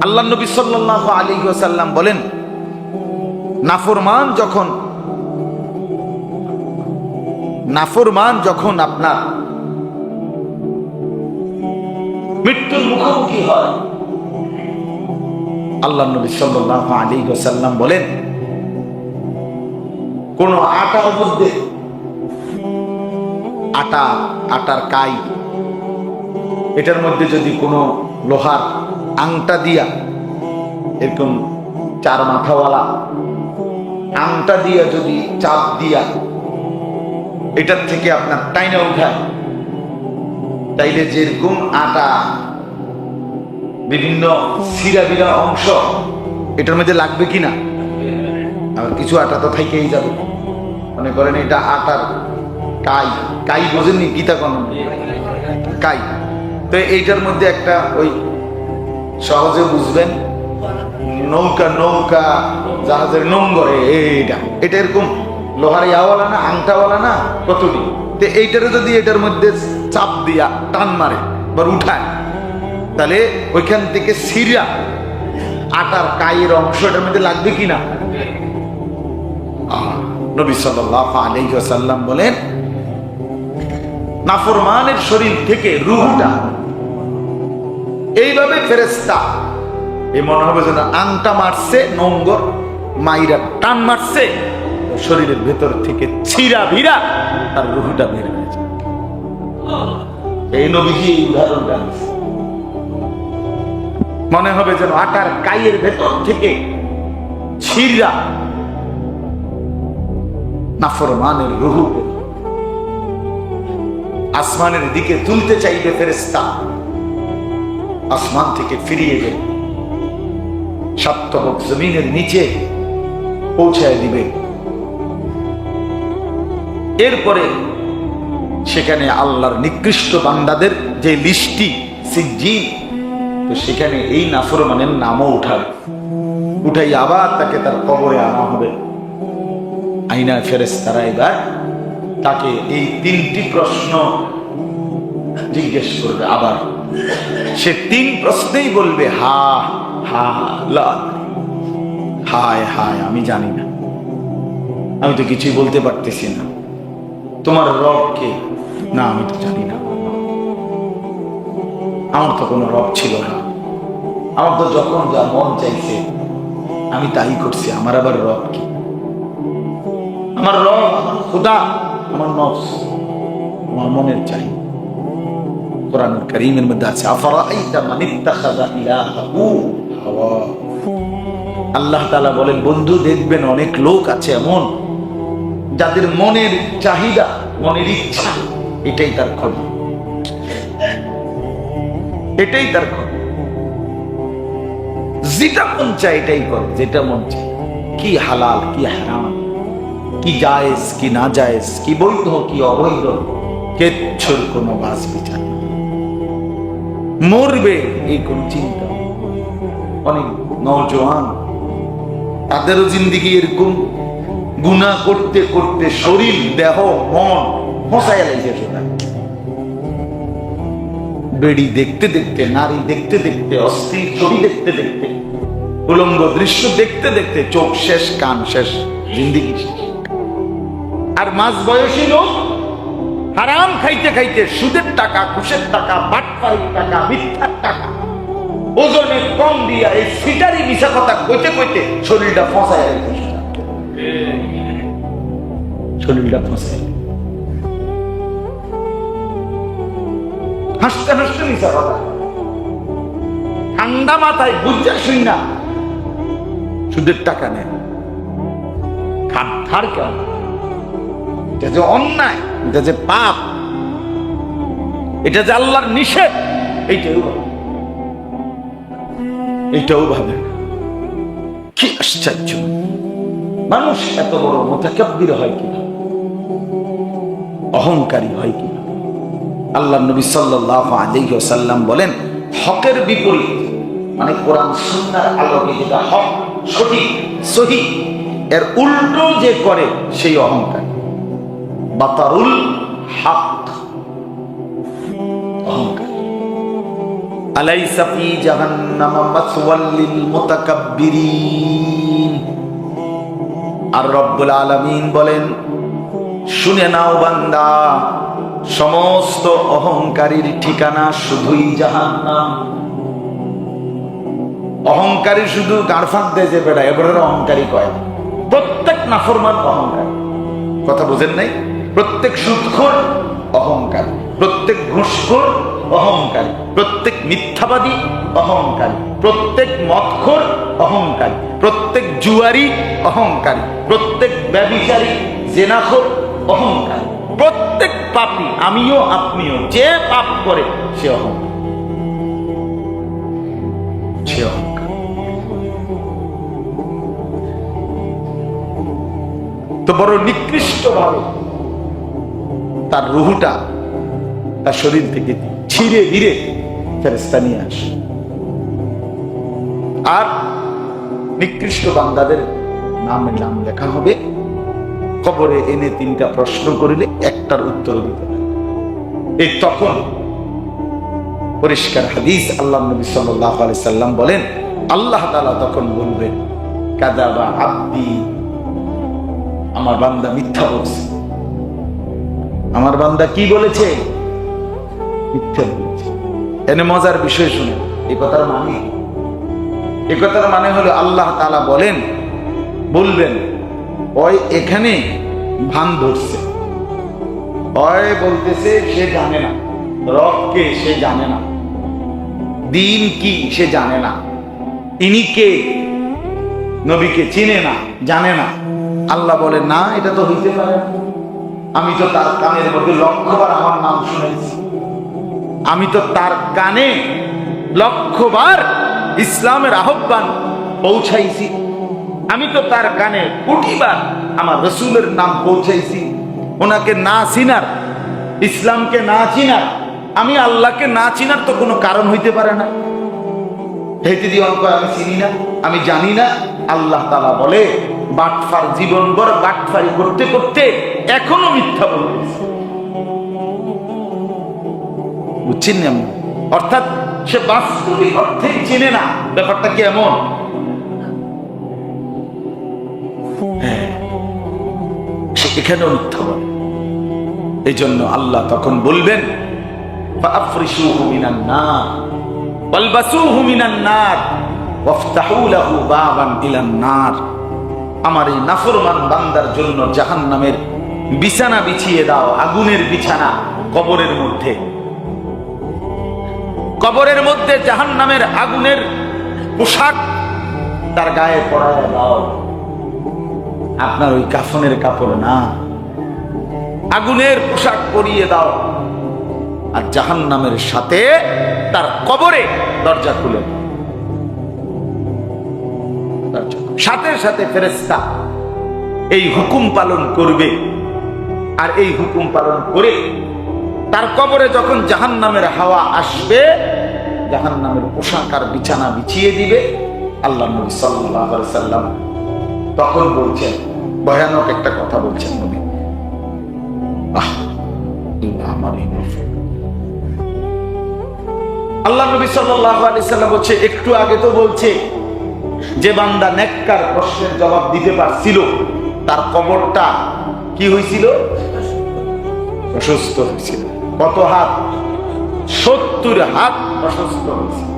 আল্লাহ নবী সাল্লাল্লাহু আলাইহি ওয়াসাল্লাম বলেন, নাফরমান যখন আপনার মৃত্যুর মুখোমুখি হয়, আল্লাহ নবী সাল্লাল্লাহু আলাইহি ওয়াসাল্লাম বলেন, কোন আটার মধ্যে আটার কাই, এটার মধ্যে যদি কোনো লোহার আংটা দিয়া, এরকম চার মাথাওয়ালা আংটা দিয়া যদি চাপ দিয়া এটার থেকে আপনার টাইনা উঠায়, তাইলে যেরকম আটা বিভিন্ন সিরা অংশ এটার মধ্যে লাগবে কিনা, আবার কিছু আটা তো থাইকেই যাবে। মনে করেন এটা আটার কাই বোঝেননি, গীতা কোন কাই, তো এইটার মধ্যে একটা ওই সহজে বুঝবেন নৌকা জাহাজের নোংরে, এটা এরকম লোহার ইয়াওয়ালা না, আংটাওয়ালা না, কতটি, তো এইটারে যদি এটার মধ্যে চাপ দিয়া টান মারে বা উঠায়, তাহলে ওইখান থেকে সিরা আটার কাইয়ের অংশ এটার মধ্যে লাগবে কিনা। নবী সাল্লাল্লাহু আলাইহি ওয়াসাল্লাম বলেন, নাফরমানের শরীর থেকে রূহটা এইভাবে ফেরেশতা, এই মনে হবে যেন আংটা মারছে, নোংর মাইরা টান মারছে, শরীরের ভেতর থেকে ছিঁড়া ভিড়া তার রূহটা বের হয়েছে। এই নবীজি এই উদাহরণটা মনে হবে যেন আটার কাইয়ের ভেতর থেকে ছিঁড়া নাফরমানের রূহ আসমানের দিকে তুলতে চাইবে ফেরেশতা, আসমান থেকে ফিরিয়ে দেবে, সাতবক জমিনের নিচে পৌঁছায় দিবে। এরপরে সেখানে আল্লাহর নিকৃষ্ট বান্দাদের যে লিস্টি সিজ্জিন, তো সেখানে এই নাফরমানের নামও উঠাই আবার তাকে তার কবরে আনা হবে। আইনা ফেরেশতারা এবার তাকে এই তিনটি প্রশ্ন জিজ্ঞেস করবে। আবার সে তিন প্রশ্নেই বলবে, হায় আমি জানি না, আমি তো কিছুই বলতে পারতেছি না। তোমার রব কে? না, আমি তো জানি না, আমার তো কোনো রব ছিল না, আমার তো যখন যা মন চাইছে আমি তাই করছি, আমার আবার রব কি? আমার রব আমার খোদা, আমার নফস, আমার মনের চাই। কোরআন কারীমের মধ্যে আছে, আফারাআইতা মান ইত্তাখাযা ইলাহাহু হাওয়া। আল্লাহ তাআলা বলেন, বন্ধু দেখবেন অনেক লোক আছে এমন যাদের মনের চাহিদা, মনের ইচ্ছা এটাই তার খবর, এটাই তার খবর, যেটা মন চায় এটাই করে, যেটা মন চায়, কি হালাল কি হারাম, কি জায়েজ কি না জায়েজ, কি বৈধ কি অবৈধ, কিচ্ছুর কোনো বাস বিচার, মরবে এই কোন চিন্তা। অনেক নওজোয়ান তাদেরও জিন্দিগি এরকম গুনাহ করতে করতে শরীর দেহ মন ফসাইয়া লাগছে। বেড়ি দেখতে দেখতে, নারী দেখতে দেখতে, অশ্লীল ছবি দেখতে দেখতে, উলঙ্গ দৃশ্য দেখতে দেখতে চোখ শেষ, কান শেষ, জিন্দিগি শেষ। আর মাঝ বয়সী লোক হারাম খাইতে খাইতে, সুদের টাকা, ঘুষের টাকা, বাটপাড়ির টাকা, মিথ্যার টাকা, ওজনে কম দিয়া এই ফিটারি মিশা কথা কইতে কইতে শরীরটা ফসায় গেছে, শরীরটা ফসায়, হাসতে হাসতে মিশা কথা, ঠান্ডা মাথায় বুঝা শুই না সুদের টাকা নেয়, খার কেন? এটা যে অন্যায়, এটা যে পাপ, এটা যে আল্লাহর নিষেধ, এইটাও ভাবে। কি আশ্চর্য! মানুষ এত বড় মুতাকাব্বির হয় কিনা, অহংকারী হয় কিনা। আল্লাহ নবী সাল্লাল্লাহু আলাইহি ওয়াসাল্লাম বলেন, হকের বিপরীত, মানে কোরআন সুন্নাহর আলোকে যেটা হক, সঠিক, সহিহ, এর উল্টো যে করে সেই অহংকার। বাতারুল হক, অহংকার। আলাইসা ফি জাহান্নাম মাসওয়াল লিল মুতাকাব্বিরিন। আর রব্বুল আলামিন বলেন, শুনে নাও বান্দা, সমস্ত অহংকারীর ঠিকানা শুধুই জাহান্নাম। অহংকারী শুধু গাঁড়ফাঁক দিয়ে যে বেড়ায় এবারে অহংকারী কয়। প্রত্যেক নাফরমান অহংকারী, কথা বুঝেন নাই? প্রত্যেক সুদখোর অহংকারী, প্রত্যেক ঘুষখোর অহংকারী, প্রত্যেক মিথ্যাবাদী অহংকারী, প্রত্যেক মদখোর অহংকারী, প্রত্যেক জুয়ারি অহংকারী, প্রত্যেক ব্যভিচারী জেনাখোর অহংকারী, প্রত্যেক পাপী, আমিও আপনিও, যে পাপ করে সে অহংকার, সে অহংকার। তো বড় নিকৃষ্ট ভাবে তার রুহুটা তার শরীর থেকে ছিঁড়ে ধীরে ফেরেশতা নিয়ে আসে। আর নিকৃষ্ট বান্দাদের নামে নাম লেখা হবে, কবরে এনে 3টা প্রশ্ন করিলে একটার উত্তর দিতে হবে। এই তখন পরিষ্কার হাদিস, আল্লাহ নবী সাল্লাল্লাহু আলাইহি সাল্লাম বলেন, আল্লাহ তাআলা তখন বলবেন, কাযাবা আব্দি, আমার বান্দা মিথ্যা বলছে। আমার বান্দা কি বলেছে? মিথ্যা বলেছে। এনে মজার বিষয় শুনে, এই কথার মানে, এই কথার মানে হলো আল্লাহ তাআলা বলবেন, ওই এখানে ভান ধরছে, ওই বলতেছে সে জানে না, রবকে সে জানে না, দিন কি সে জানে না, ইনি কে, নবীকে চিনে না, জানে না। আল্লাহ বলে, না, এটা তো হইতে পারে না। আমি তো তার কানের মধ্যে লক্ষবার আমার নাম শুনেছি, আমি তো তার কানে লক্ষবার ইসলামের আহ্বান পৌঁছাইছি, আমি তো তার কানে কোটিবার আমার রসুলের নাম পৌঁছাইছি। ওনাকে না চিনার, ইসলামকে না চিনার, আমি আল্লাহকে না চিনার তো কোনো কারণ হইতে পারে না। হেঁটে দিয়ে অঙ্ক আমি চিনি না, আমি জানি না। আল্লাহ তাআলা বলে, বাটফার জীবনভর বাটফারি করতে করতে এখনো মিথ্যা বলতেছে। বুঝছেন না? অর্থাৎ সে বাস্তবিক অর্থে চিনে না। ব্যাপারটা কি এমন? সে এখানেও মিথ্যা বলে। এই জন্য আল্লাহ তখন বলবেন, ফাআফরিশুহু মিনান নার ওয়ালবাসুহু মিনান নার ওয়াফতাহু লাহু বাবান ইলান নার। আমার এই নাফরমান বান্দার জন্য জাহান্নামের বিছানা বিছিয়ে দাও, আগুনের বিছানা কবরের মধ্যে, কবরের মধ্যে জাহান্নামের আগুনের পোশাক তার গায়ে পরায় দাও। আপনার ওই কাফনের কাপড় না, আগুনের পোশাক পরিয়ে দাও। আর জাহান্নামের সাথে তার কবরে দরজা খুলে, সাথে সাথে ফেরেশতা এই হুকুম পালন করবে। আর এই হুকুম পালন করে তার কবরে যখন জাহান্নামের হাওয়া আসবে, জাহান্নামের পোশাক আর বিছানা বিছিয়ে দিবে। আল্লাহ নবী সাল্লাল্লাহু আলাইহি সাল্লাম তখন বলছেন, ভয়ানক একটা কথা বলছেন নবী, আল্লাহ নবী সাল্লাল্লাহু আলাইহি সাল্লাম বলছে, একটু আগে তো বলছে যে বান্দা নেককার প্রশ্নের জবাব দিতে পারছিল, তার কবরটা কি হয়েছিল? প্রশস্ত হয়েছিল। কত হাত? 70 হাত প্রশস্ত হয়েছিল।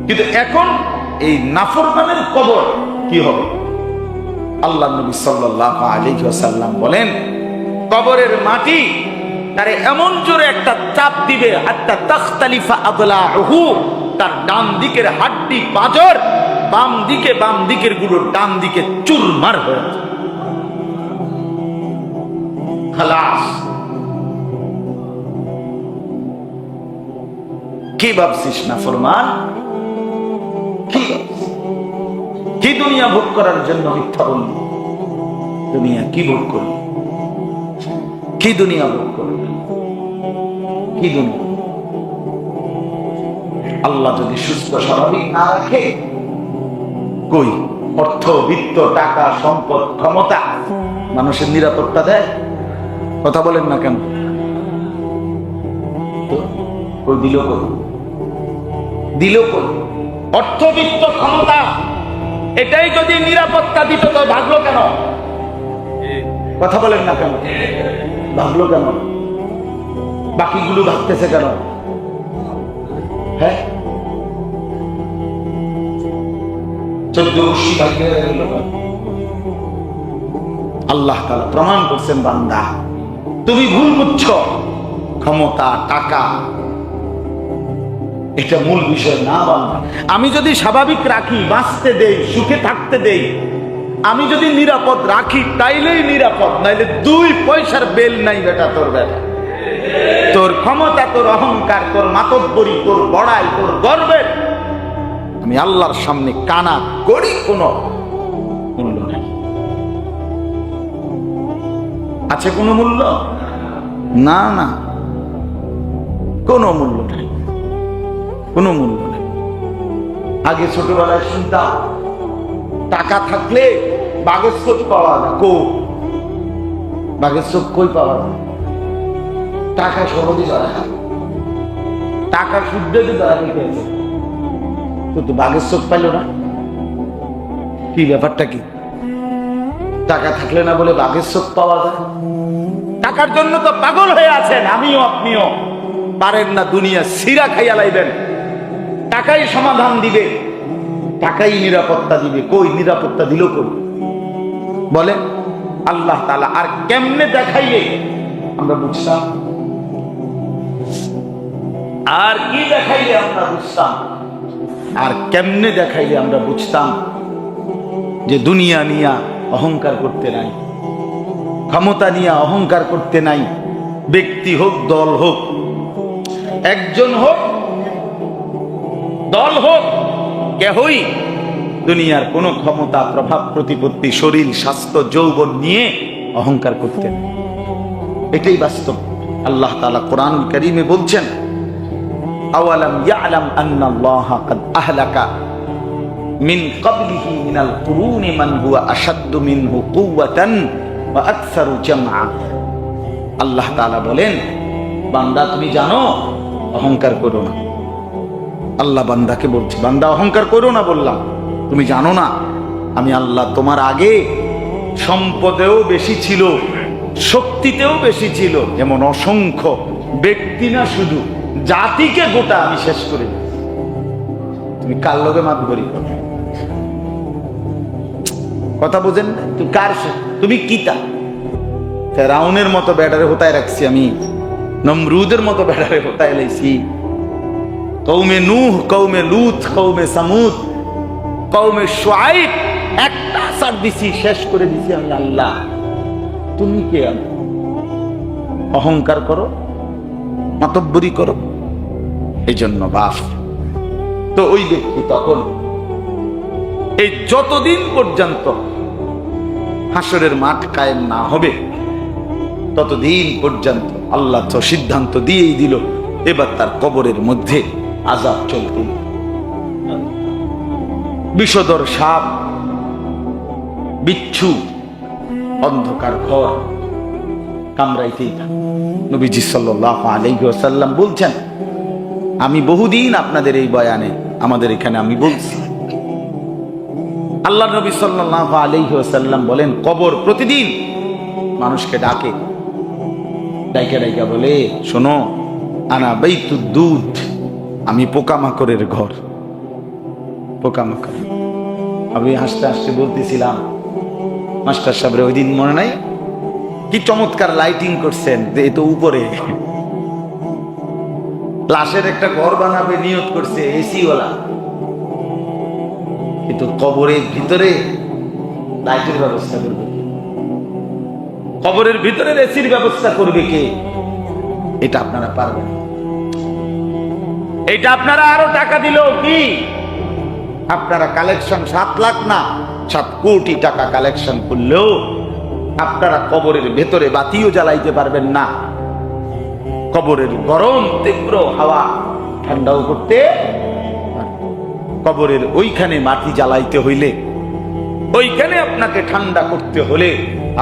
কিন্তু এখন এই নাফরমানের কবর কি হবে? আল্লাহ নবী সাল্লাল্লাহু আলাইহি ওয়াসাল্লাম বলেন, কবরের মাটি তারে এমন জোরে একটা চাপ দিবে, হাত্তা তাখতালিফা আদলাহু, তার ডান দিকের হাড্ডি পাঁজর বাম দিকের গুলো ডান দিকে চুরমার হয়ে যাবে। খালাস। কি ভাবছিস না ফরমান? কি দুনিয়া ভোগ করার জন্য মিথ্যা বললি? দুনিয়া কি ভোগ করলি? কি দুনিয়া ভোগ করলি? কি দুনিয়া? আল্লাহ যদি সুস্থ স্বাভাবিক না রাখে, কই অর্থ, বিত্ত, টাকা, সম্পদ, ক্ষমতা মানুষের নিরাপত্তা দেয়? কথা বলেন না কেন? তো দিল কই? দিল কই? অর্থবিত্ত ক্ষমতা এটাই যদি নিরাপত্তা দিত তো ভাগলো কেন? কথা বলেন না কেন? ভাগলো কেন? বাকিগুলো ভাগতেছে কেন? হ্যাঁ, 14 ভাগ্য হয়ে গেল। আল্লাহ তাআলা প্রমাণ করছেন, বান্দা তুমি ভুল বুঝছো। ক্ষমতা, টাকা এটা মূল বিষয় না বান্দা। আমি যদি স্বাভাবিক রাখি, বাঁচতে দেই, সুখে থাকতে দেই, আমি যদি নিরাপদ রাখি তাইলেই নিরাপদ, নাইলে 2 পয়সার বেল নাই বেটা তোর বেটা। তোর ক্ষমতা, তোর অহংকার, তোর মাতব্বরি, তোর বড়াই, তোর গর্বের আমি আল্লাহর সামনে কানা করি, কোনো মূল্য নাই। আছে কোনো মূল্য? না না, কোনো মূল্য নাই, কোনো মূল্য নাই। আগে ছোটবেলায় শুনতাম টাকা থাকলে বাঘের চোখ পাওয়া যায়। বাঘের চোখ কই পাওয়া যায়? টাকা সহজে ধরা যায়, টাকা শুদ্ধ ধরা দিতেছে, কিন্তু বাঘের চোখ পাইল না। কি ব্যাপারটা কি? টাকা থাকলে না বলে বাঘের চোখ পাওয়া যায়? টাকার জন্য তো পাগল হয়ে আছেন, আমিও আপনিও। পারেন না দুনিয়া সিরা খাইয়া লাইবেন, টাকাই সমাধান দিবে, টাকাই নিরাপত্তা দিবে। কই নিরাপত্তা দিল কই বলেন? আল্লাহ তাআলা আর কেমনে দেখাইলে আমরা বুঝতাম? আর কি দেখাইলে আমরা বুঝতাম? আর কেমনে দেখাইলে আমরা বুঝতাম যে দুনিয়া নিয়া অহংকার করতে নাই, ক্ষমতা নিয়ে অহংকার করতে নাই। ব্যক্তি হোক, দল হোক, একজন হোক, দল হোক, কেহই দুনিয়ার কোন ক্ষমতা, প্রভাব, প্রতিপত্তি, শরীর, স্বাস্থ্য, যৌবন নিয়ে অহংকার করতে নাই। এটাই বাস্তব। আল্লাহ তাআলা কোরআন কারীমে বলছেন, আওয়ালাম ইয়ালাম আন্নাল্লাহা কাদ আহলাকা মিন ক্বাবলিহি মিনাল কুরুনি মান হুয়া আশাদ্দু মিনহু কুওয়াতান ওয়া আকসারু জামআ। আল্লাহ তাআলা বলেন, বান্দা তুমি জানো, অহংকার করো না। আল্লাহ বান্দাকে বলছে, বান্দা অহংকার করো না। বললাম তুমি জানো না আমি আল্লাহ তোমার আগে সম্পদেও বেশি ছিল, শক্তিতেও বেশি ছিল, যেমন অসংখ্য ব্যক্তি না, শুধু জাতিকে গোটা আমি শেষ করে দিয়েছি। তুমি কার লগে মাত করি কথা বোঝেন না? তুই কার, তুমি কিতা? ফেরাউনের মতো ব্যাটারে হোতায় রাখছি আমি, নমরুদের মতো ব্যাটারে হোতায় লাইছি। কওমে নূহ, কওমে লূত, কওমে সামুদ, কওমে শুআইব, একটা আসার দিছি, শেষ করে দিছি আমি আল্লাহ। তুমি কে? আমি অহংকার করো, মাতব্বরি করো। এই জন্য বাপ তো ওই ব্যক্তি তখন, এই যতদিন পর্যন্ত হাসরের মাঠ কায়েম না হবে ততদিন পর্যন্ত আল্লাহ তো সিদ্ধান্ত দিয়েই দিল, এবার তার কবরের মধ্যে আযাব চলতে। বিষধর সাপ, বিচ্ছু, অন্ধকার ঘর কামড়াইতেই থাকে। নবীজি সাল্লাল্লাহু আলাইহি ওয়াসাল্লাম বলছেন, আমি বহুদিন আপনাদের এই বয়ানে আমাদের এখানে আমি বলছি, আল্লাহ নবী সাল্লাল্লাহু আলাইহি ওয়াসাল্লাম বলেন, কবর প্রতিদিন মানুষকে ডাকে, ডাইকা ডাইকা বলে, শোনো, আনা বাইতুদ দুদ, আমি পোকামাকড়ের ঘর। পোকামাকড়। আমি হাসতে হাসতে বলতেছিলাম, মাস্টার সাহেবের ওই দিন মনে নাই কি চমৎকার লাইটিং করছেন, যে এত উপরে লাশের একটা ঘর বানাবে নিয়ত করছে, এসি ওয়ালা, কিন্তু কবরের ভিতরে লাইটের ব্যবস্থা করবে কে? কবরের ভিতরে এসির ব্যবস্থা করবে কে? এটা আপনারা পারবেন? এটা আপনারা আরো টাকা দিলেও কি, আপনারা কালেকশন 7 লাখ না 7 কোটি টাকা কালেকশন করলেও আপনারা কবরের ভেতরে বাতিও জ্বালাইতে পারবেন না। কবরের গরম তীব্র হাওয়া ঠান্ডাও করতে, কবরের ওইখানে মাটি জ্বালাইতে হইলে, ওইখানে আপনাকে ঠান্ডা করতে হলে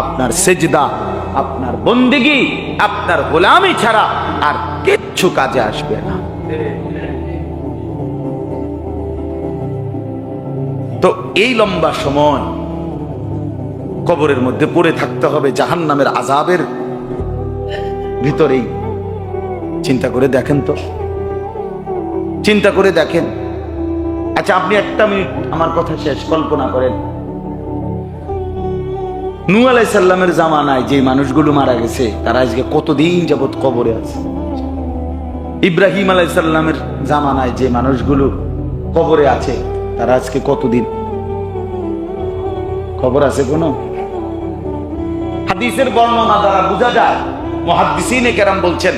আপনার সেজদা, আপনার বন্দেগী, আপনার গোলামি ছাড়া আর কিচ্ছু কাজে আসবে না। তো এই লম্বা সময় কবরের মধ্যে পড়ে থাকতে হবে জাহান্নামের আযাবের ভিতরেই। চিন্তা করে দেখেন তো, চিন্তা করে দেখেন। আচ্ছা, আপনি একটা মিনিট আমার কথা শেষ কল্পনা করেন, নূহ আলাইহিস সালামের জামানায় যে মানুষগুলো মারা গেছে তারা আজকে কতদিন যাবত কবরে আছে। ইব্রাহিম আলাইহিস সালামের জামানায় যে মানুষগুলো কবরে আছে তারা আজকে কতদিন খবর আছে? কোন হাদিসের বর্ণনা দ্বারা বোঝা যায়, মুহাদ্দিসিনে কেরাম বলছেন,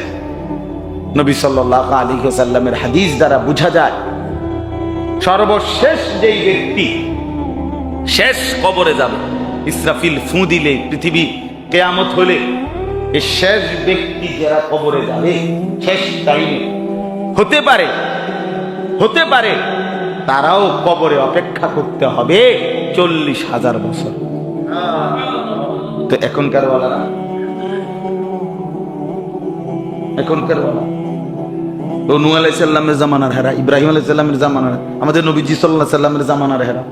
নবী সাল্লাল্লাহু আলাইহি ওয়াসাল্লামের হাদিস দ্বারা বোঝা যায়, সর্বশেষ যেই ব্যক্তি শেষ কবরে যাবে, ইসরাফিল ফু দিলে, পৃথিবী কিয়ামত হলে, এই শেষ ব্যক্তি যারা কবরে যাবে শেষ টাইমে, হতে পারে তারাও কবরে অপেক্ষা করতে হবে 40,000 বছর। তো এখনকার বলা না, এখনকার বলা তো নূহ আলাইহিস সালামের জামানার হেরা, ইব্রাহিম আলাইহিস সালামের জামানার, আমাদের নবীজি সাল্লাল্লাহু আলাইহি সাল্লামের জামানার হেরা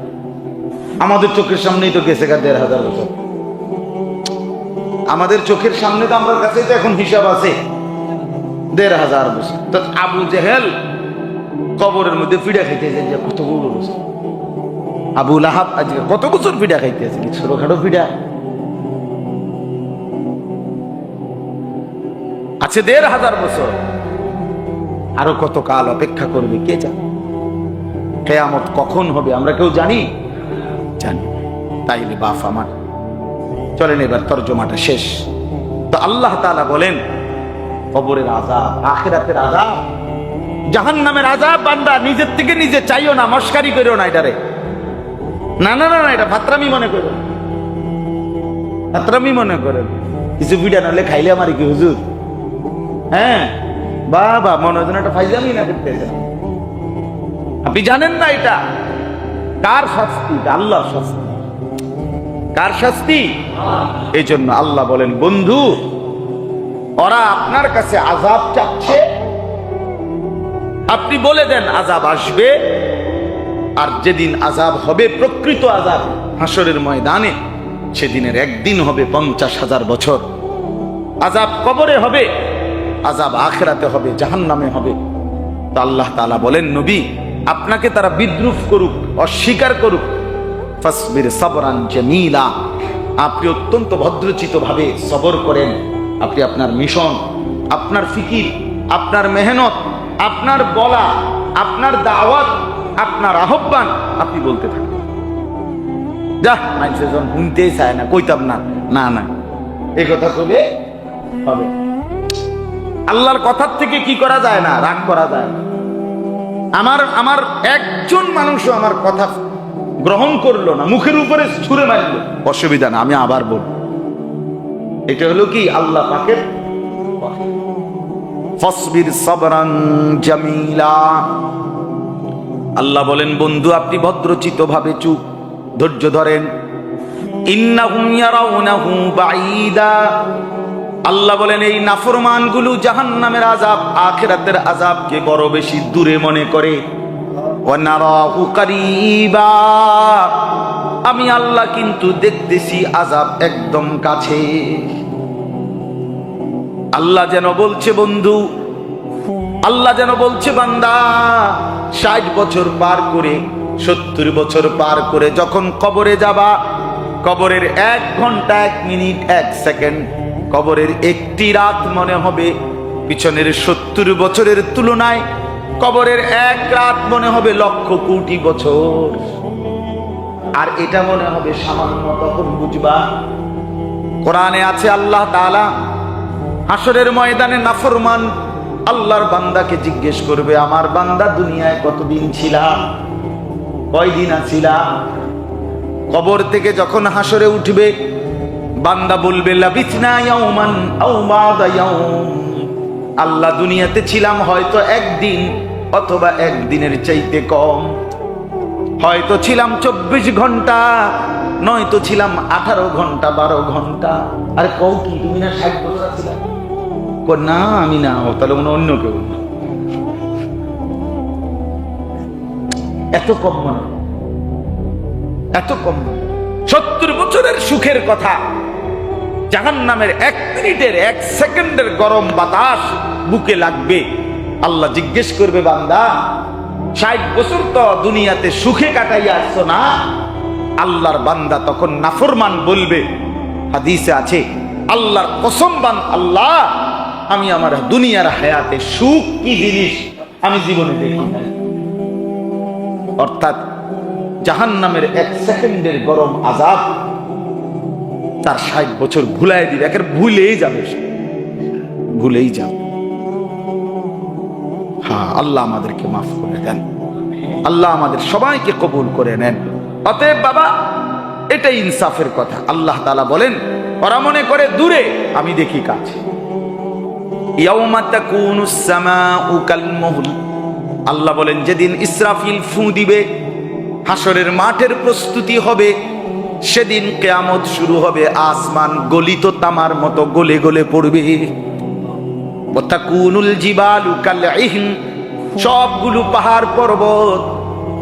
আমাদের চোখের সামনেই তো গেছে 1,500 বছর। আমাদের চোখের সামনে তো আমার কাছে তো এখন হিসাব আছে 1,500 বছর। তো আবু জেহেল কবরের মধ্যে পিঠা খাইতেছে যে কত বড় বছর, আবু লাহাব আজকে কত বছর পিঠা খাইতেছে, কি ছোটখাটো পিঠা আছে 1,500 বছর। আরো কত কাল অপেক্ষা করবে কে জানে? কিয়ামত কখন হবে আমরা কেউ জানি? তাইলে বাপ আমার, চলেন এবার তরজমাটা শেষ। তো আল্লাহ তাআলা বলেন কবরের আযাব, আখিরাতের আযাব, জাহান্নামের আযাব বান্দা নিজের থেকে নিজে চাইও না, মস্কারি করিও না এটারে। না না না, এটা ফাতরামি মনে করো, ফাতরামি মনে করেন। কিছু পিঠা নাহলে খাইলে আমার কি হুজুর? হ্যাঁ বাবা, মনে হয় একটা ফাইজলামি না করতেছে। আপনি জানেন না এটা কার শাস্তি? আল্লাহর শাস্তি। কার শাস্তি? এই জন্য আল্লাহ বলেন, বন্ধু ওরা আপনার কাছে আযাব চাচ্ছে, আপনি বলে দেন আযাব আসবে। আর যেদিন আযাব হবে, প্রকৃত আযাব হাসরের ময়দানে, সেদিনের একদিন হবে 50,000 বছর। আযাব কবরে হবে, আযাব আখিরাতে হবে, জাহান্নামে হবে। তো আল্লাহ তাআলা বলেন, নবী আপনাকে তারা বিদ্রুপ করুক, অস্বীকার করুক, ফাসবির সাবরান জামিলা, আপনি অত্যন্ত ভদ্রচিত ভাবে সবর করেন। আপনি আপনার মিশন, আপনার ফিকির, আপনার মেহনত, আপনার বলা, আপনার দাওয়াত, আপনার আহ্বান আপনি বলতে থাকেন। যা মানুষ যখন শুনতেই চায় না, কইতাম না, না না এই কথা কবে হবে? আল্লাহর কথার থেকে কি করা যায় না? রাগ করা যায় না। আমার একজন মানুষও আমার কথা গ্রহণ করলো না, মুখের উপরে ছুঁড়ে মারলো, অসুবিধা না, আমি আবার বলব। এটা হলো কি আল্লাহ পাকের ফাসবির সাবরান জামিলা। আল্লাহ বলেন, বন্ধু আপনি ভদ্রচিত ভাবে চুপ ধৈর্য ধরেন। ইন্নাহুম ইয়ারাউনাহু বাঈদা, আল্লাহ বলেন এই নাফরমান গুলো জাহান্নামের আযাব, আখিরাতের আযাবকে বড় বেশি দূরে মনে করে। ওয়া নারাহু কারীবা, আমি আল্লাহ কিন্তু দেখতেছি আযাব একদম কাছে। আল্লাহ যেন বলছে বন্ধু, আল্লাহ যেন বলছে বান্দা, 60 বছর পার করে, 70 বছর পার করে যখন কবরে যাবা, কবরের 1 ঘন্টা 1 মিনিট 1 সেকেন্ড, কবরের একটি রাত মনে হবে পিছনের 70 বছরের তুলনায়। কবরের 1 রাত মনে হবে লক্ষ কোটি বছর। আর এটা মনে হবে সামান্য, তখন বুঝবা। কোরআনে আছে আল্লাহ তাআলা হাসরের ময়দানে নাফরমান আল্লাহর বান্দাকে জিজ্ঞেস করবে, আমার বান্দা দুনিয়ায় কতদিন ছিলা, কয়দিন আছিলা? কবর থেকে যখন হাসরে উঠবে, বান্দা বলবে লাবিসনা ইয়াওমান আও বা'দা ইয়াওম, আল্লাহ দুনিয়াতে ছিলাম হয়তো 1 দিন অথবা 1 দিনের চাইতে কম, হয়তো ছিলাম 24 ঘন্টা, নয়তো ছিলাম 18 ঘন্টা 12 ঘন্টা। আরে কও কি তুমি না 60 বছর আছিলা? না আমি না, তাহলে অন্য কেউ। এত কম মনে এত কম। 70 বছরের সুখের কথা জাহান্নামের 1 মিনিটের 1 সেকেন্ডের গরম বাতাস বুকে লাগবে। আল্লাহ জিজ্ঞেস করবে, বান্দা 60 বছর তো দুনিয়াতে সুখে কাটাইয়া আসছো না? আল্লাহর বান্দা তখন নাফরমান বলবে, হাদিসে আছে, আল্লাহর কসম আল্লাহ, আমি আমার দুনিয়ার হায়াতে সুখ কি জিনিস আমি জীবনে দেখি নাই। অর্থাৎ জাহান্নামের 1 সেকেন্ডের গরম আযাব তার 60 বছর ভুলাই দিবে, একের ভুলেই যাবে, ভুলেই যাবে। হ্যাঁ, আল্লাহ আমাদেরকে মাফ করে দেন, আল্লাহ আমাদের সবাইকে কবুল করে নেন। অতএব বাবা, এটাই ইনসাফের কথা। আল্লাহ তাআলা বলেন, ওরা মনে করে দূরে, আমি দেখি কাছে। ইয়াউমা তাকুনুস সামাউ কাল মুহল, আল্লাহ বলেন যেদিন ইসরাফিল ফু দিবে, হাসরের মাঠের প্রস্তুতি হবে, সেদিন কিয়ামত শুরু হবে, আসমান গলিত তামার মতো গলে গলে পড়বে। ওয়া তাকুনুল জিবালু কাল ইহন, সবগুলো পাহাড় পর্বত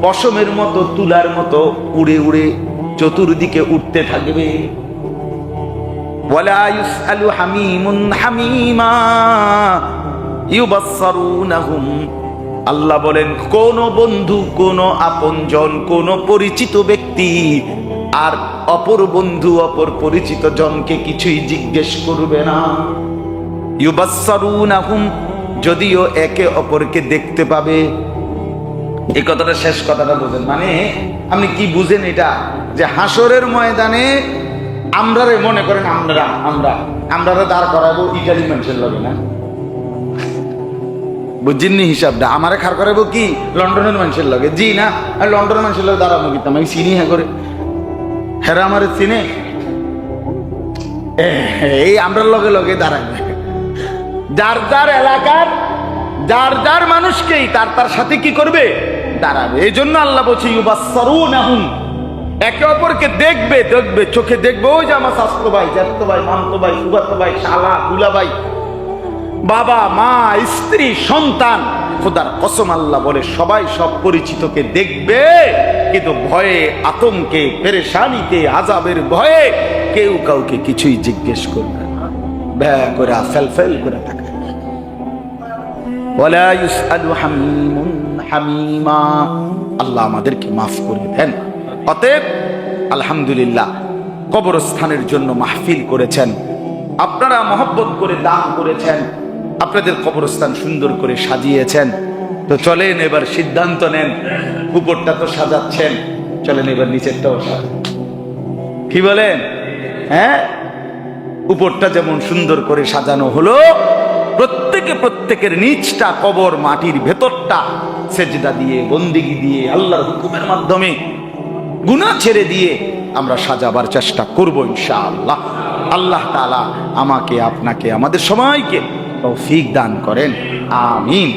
পশমের মতো, তুলার মতো উড়ে উড়ে চতুর্দিকে উঠতে থাকবে। ওয়ালা ইউসআলু হামিমুন হামিমা ইউবাসসারুনাহুম, আল্লাহ বলেন কোন বন্ধু, কোন আপনজন, কোন পরিচিত ব্যক্তি আর অপর বন্ধু, অপর পরিচিত জনকে কিছুই জিজ্ঞেস করবে না। ইউবাসসারুনাহুম, যদিও একে অপরকে দেখতে পাবে। এই কথাটা, শেষ কথাটা বুঝেন, মানে আপনি কি বুঝেন এটা? যে হাসরের ময়দানে আমরারে মনে করেন, আমরা দাঁড় করাবো ইটালি মানুষের লগে, না বুঝছেননি হিসাবটা? আমারে খাড় করাবো কি লন্ডনের মানুষের লগে? জি না, আর লন্ডনের মানুষের লগে দাঁড়াবো কি? আমি চিনি হ্যাঁ করে, হেরা আমারে চিনে, এই আমরার লগে লগে দাঁড়াবে। যার যার এলাকার যার যার মানুষকেই তার তার সাথে কি করবে? দাঁড়াবে। এই জন্য আল্লাহ বলছে ইউবাসসারুনাহুম, একে অপরকে দেখবে, দেখবে, চোখে দেখবে। ওই যে আমার শাস্তো ভাই, জ্যাঠতো ভাই, মামতো ভাই, ফুফাতো ভাই, শালা, দুলা ভাই, বাবা, মা, স্ত্রী, সন্তান, খোদার কসম আল্লাহ বলে সবাই সব পরিচিতকে দেখবে, কিন্তু ভয়ে, আতঙ্কে, পেরেশানিতে, আযাবের ভয়ে কেউ কাউকে কিছুই জিজ্ঞেস করবে না, ব্যয় করে ফেল করে থাকে। ওয়ালা ইউসআলু হামিমুন হামিমা, আল্লাহ আমাদেরকে মাফ করে দেন। অতএব আলহামদুলিল্লাহ, কবরস্থানের জন্য মাহফিল করেছেন আপনারা, মহব্বত করে দান করেছেন, আপনাদের কবরস্থান সুন্দর করে সাজিয়েছেন। তো চলেন এবার সিদ্ধান্ত নেন, উপরটা তো সাজাচ্ছেন, চলেন এবার নিচেরটাও সাজান। কি বলেন? হ্যাঁ, উপরটা যেমন সুন্দর করে সাজানো হলো, প্রত্যেকের নিচটা, কবর মাটির ভেতরটা সেজদা দিয়ে, বন্দেগী দিয়ে, আল্লাহর হুকুমের মাধ্যমে গুনাহ ছেড়ে দিয়ে আমরা সাজাবার চেষ্টা করব ইনশাআল্লাহ। আল্লাহ তাআলা আমাকে, আপনাকে, আমাদের সবাইকে তৌফিক দান করেন, আমিন।